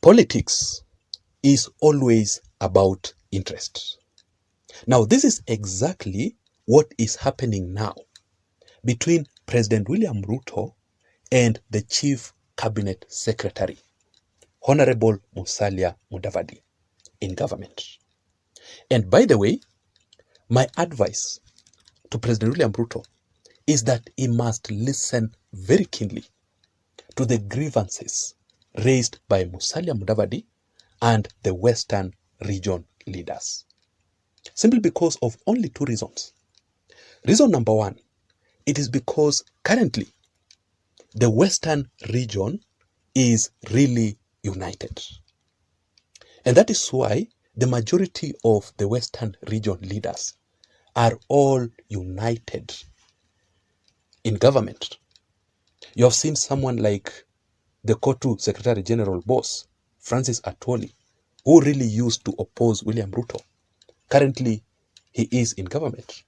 Politics is always about interest. Now, this is exactly what is happening now between President William Ruto and the Chief Cabinet Secretary, Honorable Musalia Mudavadi, in government. And by the way, my advice to President William Ruto is that he must listen very keenly to the grievances raised by Musalia Mudavadi and the Western region leaders. Simply because of only two reasons. Reason number one, it is because currently the Western region is really united. And that is why the majority of the Western region leaders are all united in government. You have seen someone like the Kotu Secretary General boss, Francis Atwoli, who really used to oppose William Ruto. Currently, he is in government.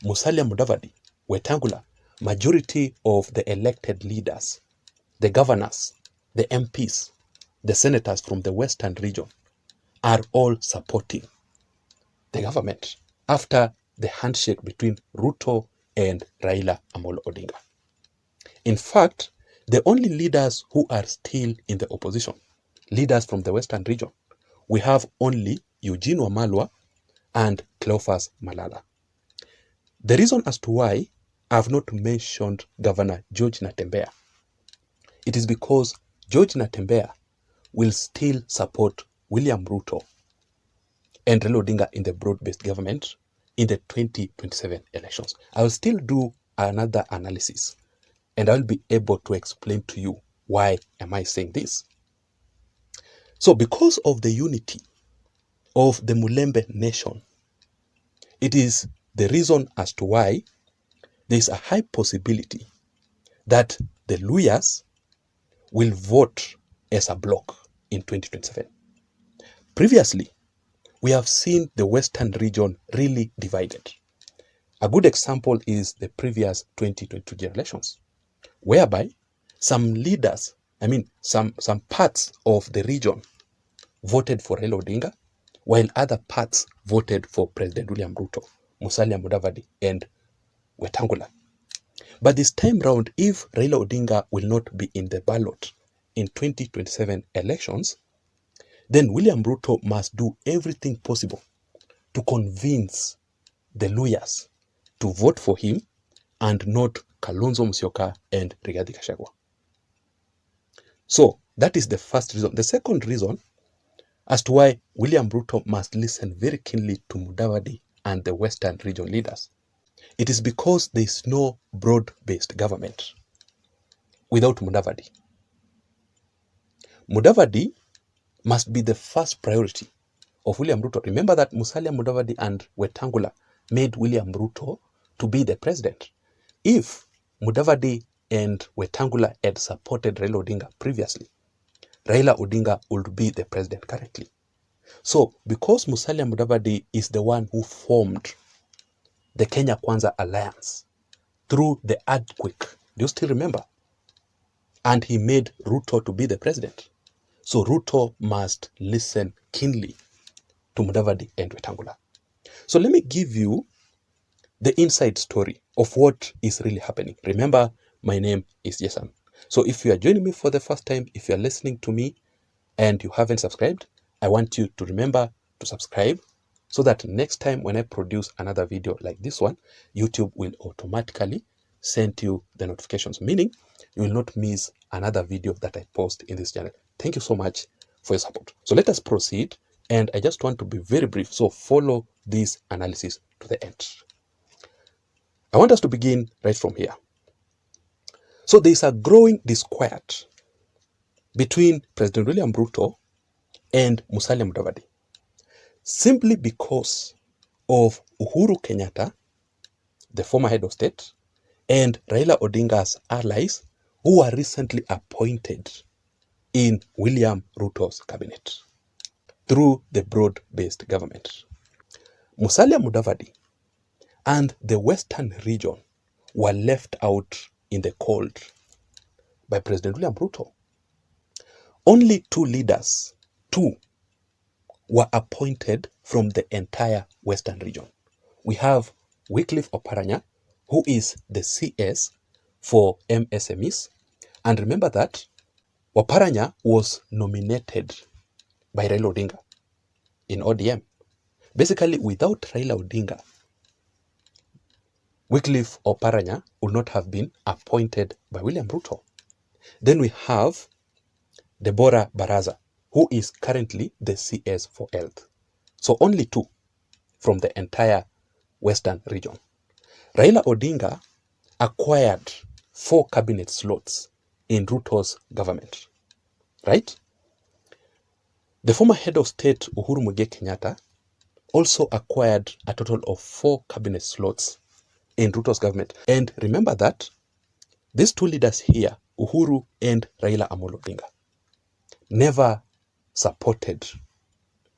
Musalia Mudavadi, Wetangula, majority of the elected leaders, the governors, the MPs, the senators from the Western region are all supporting the government after the handshake between Ruto and Raila Amolo Odinga. In fact, the only leaders who are still in the opposition, leaders from the Western region, we have only Eugene Wamalwa and Cleophas Malala. The reason as to why I have not mentioned Governor George Natembeya, it is because George Natembeya will still support William Ruto and Raila Odinga in the broad-based government in the 2027 elections. I will still do another analysis and I will be able to explain to you why am I saying this. So because of the unity of the Mulembe nation, it is the reason as to why there is a high possibility that the Luyas will vote as a bloc in 2027. Previously, we have seen the Western region really divided. A good example is the previous 2022 general elections, whereby some leaders, some parts of the region voted for Raila Odinga, while other parts voted for President William Ruto, Musalia Mudavadi, and Wetangula. But this time round, if Raila Odinga will not be in the ballot in 2027 elections, then William Ruto must do everything possible to convince the Luyas to vote for him and not Kalonzo Musyoka and Rigathi Gachagua. So that is the first reason. The second reason as to why William Ruto must listen very keenly to Mudavadi and the Western region leaders, it is because there is no broad-based government without Mudavadi. Mudavadi must be the first priority of William Ruto. Remember that Musalia Mudavadi and Wetangula made William Ruto to be the president. If Mudavadi and Wetangula had supported Raila Odinga previously, Raila Odinga would be the president currently. So, because Musalia Mudavadi is the one who formed the Kenya Kwanza Alliance through the earthquake, do you still remember? And he made Ruto to be the president. So Ruto must listen keenly to Mudavadi and Wetangula. So let me give you the inside story of what is really happening. Remember, my name is Jason. So if you are joining me for the first time, if you are listening to me and you haven't subscribed, I want you to remember to subscribe so that next time when I produce another video like this one, YouTube will automatically send you the notifications, meaning you will not miss another video that I post in this channel. Thank you so much for your support. So let us proceed, and I just want to be very brief, so follow this analysis to the end. I want us to begin right from here. So there is a growing disquiet between President William Ruto and Musalia Mudavadi, simply because of Uhuru Kenyatta, the former head of state, and Raila Odinga's allies who were recently appointed in William Ruto's cabinet through the broad-based government. Musalia Mudavadi and the Western region were left out in the cold by President William Ruto. only two leaders, two, were appointed from the entire Western region. We have Wycliffe Oparanya, who is the CS for MSMEs. And remember that Oparanya was nominated by Raila Odinga in ODM. Basically, without Raila Odinga, Wycliffe Oparanya would not have been appointed by William Ruto. Then we have Deborah Baraza, who is currently the CS for Health. So only two from the entire Western region. Raila Odinga acquired 4 cabinet slots in Ruto's government, right? The former head of state, Uhuru Muigai Kenyatta, also acquired a total of 4 cabinet slots in Ruto's government. And remember that these two leaders here, Uhuru and Raila Amolo Odinga, never supported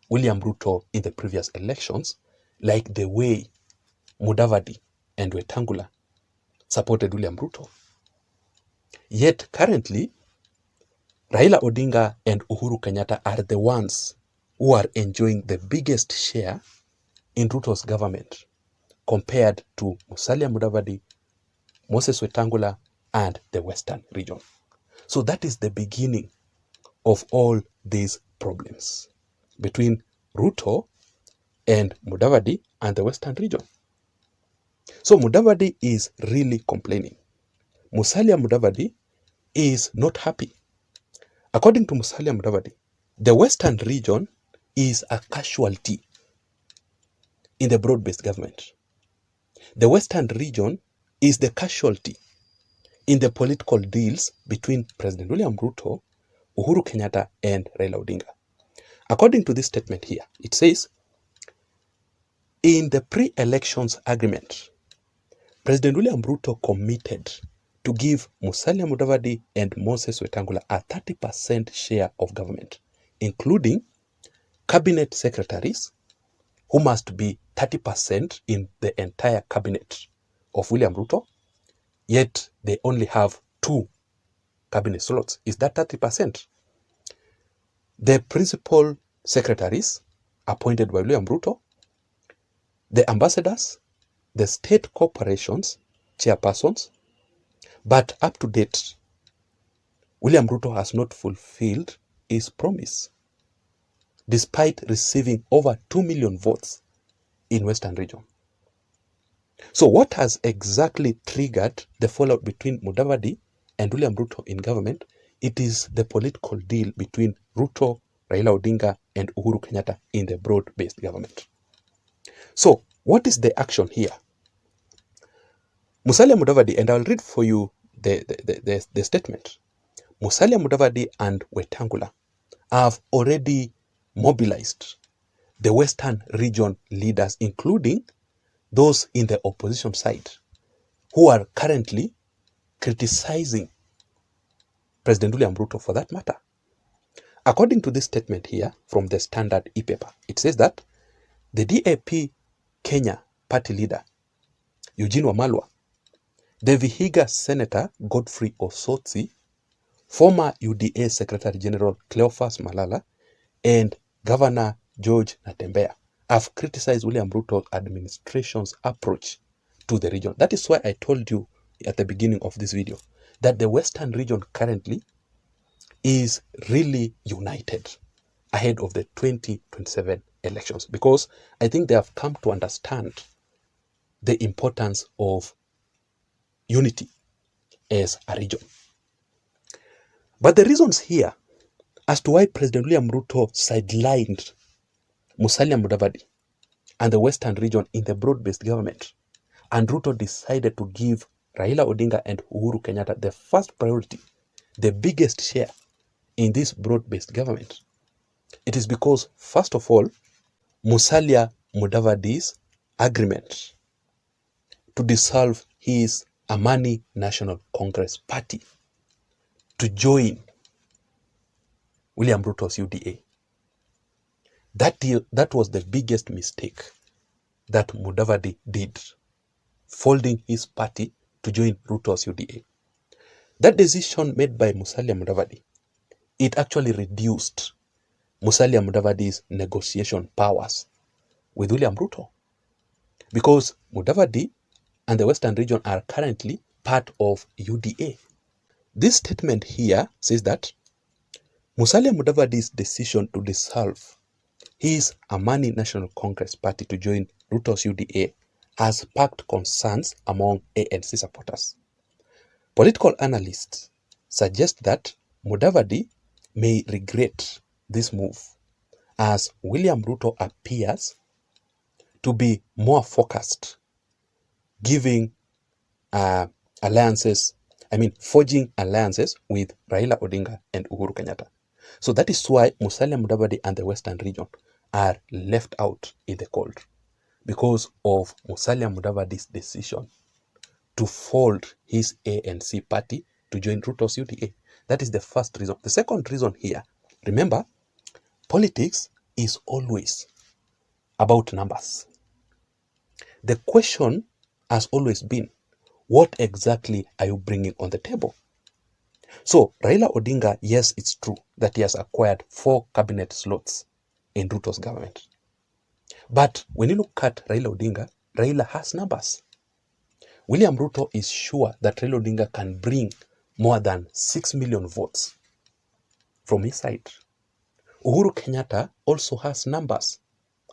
William Ruto in the previous elections like the way Mudavadi and Wetangula supported William Ruto. Yet currently, Raila Odinga and Uhuru Kenyatta are the ones who are enjoying the biggest share in Ruto's government compared to Musalia Mudavadi, Moses Wetangula, and the Western region. So that is the beginning of all these problems between Ruto and Mudavadi and the Western region. So Mudavadi is really complaining. Musalia Mudavadi is not happy. According to Musalia Mudavadi, the Western region is a casualty in the broad-based government. The Western region is the casualty in the political deals between President William Ruto, Uhuru Kenyatta, and Raila Odinga. According to this statement here, it says, in the pre-elections agreement, President William Ruto committed to give Musalia Mudavadi and Moses Wetangula a 30% share of government, including cabinet secretaries, who must be 30% in the entire cabinet of William Ruto, yet they only have 2 cabinet slots. Is that 30%? The principal secretaries appointed by William Ruto, the ambassadors, the state corporations, chairpersons, but up to date, William Ruto has not fulfilled his promise, despite receiving over 2 million votes in Western region. So what has exactly triggered the fallout between Mudavadi and William Ruto in government? It is the political deal between Ruto, Raila Odinga, and Uhuru Kenyatta in the broad-based government. So what is the action here? Musalia Mudavadi, and I'll read for you the statement. Musalia Mudavadi and Wetangula have already mobilized the Western region leaders, including those in the opposition side, who are currently criticizing President William Ruto for that matter. According to this statement here from the Standard e-paper, it says that the DAP Kenya party leader, Eugene Wamalwa, the Vihiga Senator Godfrey Osotsi, former UDA Secretary General Cleophas Malala, and Governor George Natembeya have criticized William Ruto's administration's approach to the region. That is why I told you at the beginning of this video that the Western region currently is really united ahead of the 2027 elections, because I think they have come to understand the importance of unity as a region. But the reasons here as to why President William Ruto sidelined Musalia Mudavadi and the Western region in the broad-based government, and Ruto decided to give Raila Odinga and Uhuru Kenyatta the first priority, the biggest share in this broad-based government, it is because, first of all, Musalia Mudavadi's agreement to dissolve his Amani National Congress Party to join William Ruto's UDA. That was the biggest mistake that Mudavadi did, folding his party to join Ruto's UDA. That decision made by Musalia Mudavadi it actually reduced Musalia Mudavadi's negotiation powers with William Ruto, because Mudavadi and the Western region are currently part of UDA. This statement here says that Musalia Mudavadi's decision to dissolve his Amani National Congress Party to join Ruto's UDA has sparked concerns among ANC supporters. Political analysts suggest that Mudavadi may regret this move, as William Ruto appears to be more focused, forging alliances with Raila Odinga and Uhuru Kenyatta. So that is why Musalia Mudavadi and the Western region are left out in the cold, because of Musalia Mudavadi's decision to fold his ANC party to join Ruto's UDA. That is the first reason. The second reason here, remember, politics is always about numbers. The question has always been, what exactly are you bringing on the table? So Raila Odinga, yes, it's true that he has acquired 4 cabinet slots in Ruto's government. But when you look at Raila Odinga, Raila has numbers. William Ruto is sure that Raila Odinga can bring more than 6 million votes from his side. Uhuru Kenyatta also has numbers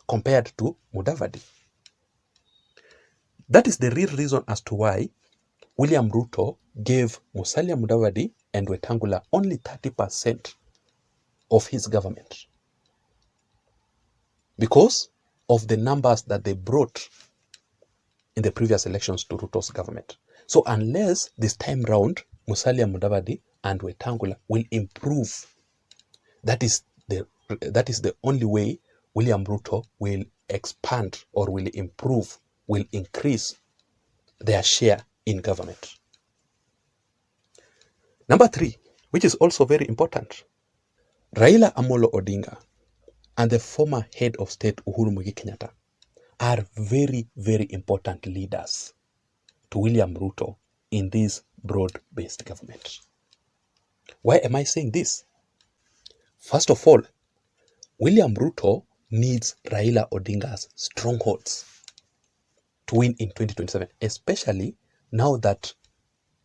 compared to Mudavadi. That is the real reason as to why William Ruto gave Musalia Mudavadi and Wetangula only 30% of his government, because of the numbers that they brought in the previous elections to Ruto's government. So unless this time round Musalia Mudavadi and Wetangula will improve, that is the only way William Ruto will expand or will improve, will increase their share in government. Number 3, which is also very important, Raila Amolo Odinga and the former head of state Uhuru Muigai Kenyatta are very, very important leaders to William Ruto in this broad-based government. Why am I saying this? First of all, William Ruto needs Raila Odinga's strongholds to win in 2027, especially now that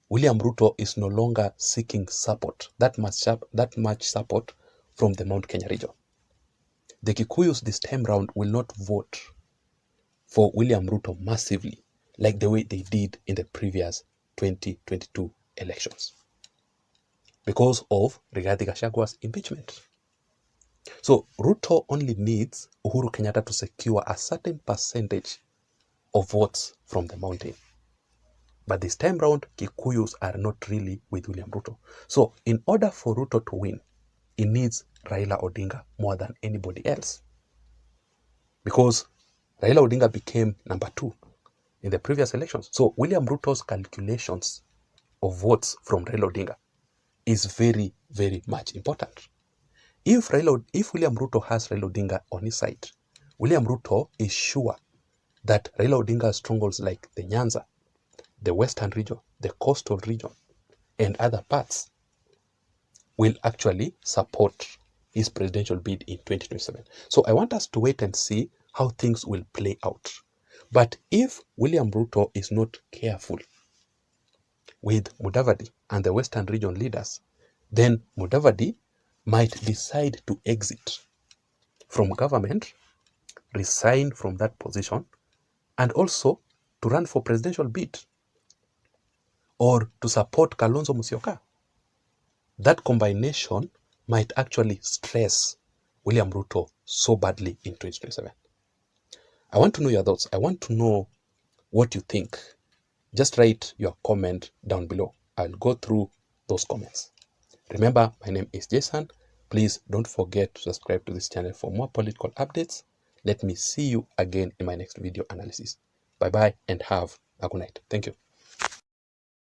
William Ruto is no longer seeking support, that much support from the Mount Kenya region. The Kikuyus this time round will not vote for William Ruto massively like the way they did in the previous 2022 elections because of Rigathi Gachagua's impeachment. So Ruto only needs Uhuru Kenyatta to secure a certain percentage of votes from the mountain. But this time round, Kikuyus are not really with William Ruto. So in order for Ruto to win, he needs Raila Odinga more than anybody else, because Raila Odinga became number 2 in the previous elections. So William Ruto's calculations of votes from Raila Odinga is very, very much important. If William Ruto has Raila Odinga on his side, William Ruto is sure that Raila Odinga's strongholds like the Nyanza, the Western region, the Coastal region, and other parts will actually support his presidential bid in 2027. So I want us to wait and see how things will play out. But if William Ruto is not careful with Mudavadi and the Western region leaders, then Mudavadi might decide to exit from government, resign from that position, and also to run for presidential bid or to support Kalonzo Musyoka. That combination might actually stress William Ruto so badly in 2027. I want to know your thoughts. I want to know what you think. Just write your comment down below. I'll go through those comments. Remember, my name is Jason. Please don't forget to subscribe to this channel for more political updates. Let me see you again in my next video analysis. Bye-bye and have a good night. Thank you.